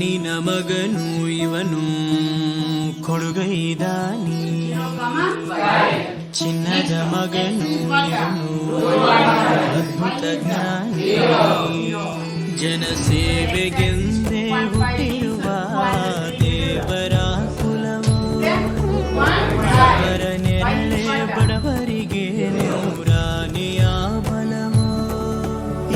ಮಣ್ಣಿನ ಮಗನು ಇವನು ಕೊಡುಗೈದಾನಿ, ಚಿನ್ನದ ಮಗನು ಇವನು ಅದ್ಭುತ ಜ್ಞಾನಿ, ಜನಸೇವೆಗೆಂದೇ ಹುಟ್ಟಿರುವ ದೇವರ ಕುಲವು, ಅವರ ನೆರಳೆ ಬಡವರಿಗೆ ನೂರಾನೆಯ ಬಲವು.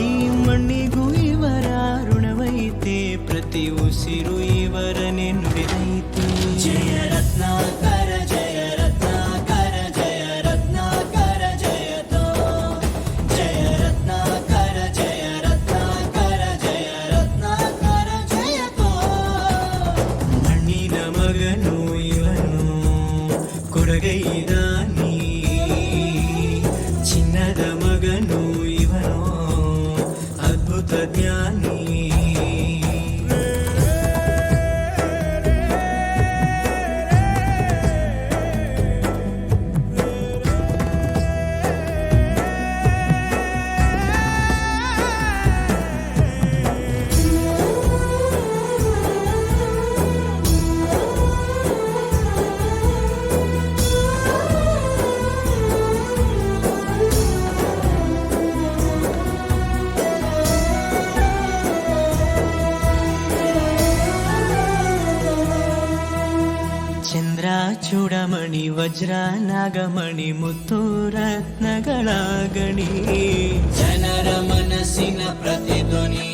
ಈ ಮಣ್ಣಿಗೂ ಇವರ ಋಣವೈತೆ, ಪ್ರತಿ ಉಸಿರು ಇವರನೆ ನುಡಿದೈತೆ. ಜಯ ರತ್ನಾಕರ ಜಯ ರತ್ನಾಕರ ಜಯ ರತ್ನಾಕರ ಜಯತೋ, ಜಯ ರತ್ನಾಕರ ಜಯ ರತ್ನಾಕರ ಜಯ ರತ್ನಾಕರ ಜಯತೋ. ಮಣ್ಣಿನ ಮಗನು ಇವನು ಕೊಡಗೈದಾನಿ, ಚಿನ್ನದ ಮಗನು ಇವನು ಅದ್ಭುತ ಜ್ಞಾನಿ. ಚಂದ್ರ ಚೂಡಮಣಿ ವಜ್ರ ನಾಗಮಣಿ ಮುತ್ತು ರತ್ನಗಳ ಗಣಿ, ಜನರ ಮನಸ್ಸಿನ ಪ್ರತಿಧ್ವನಿ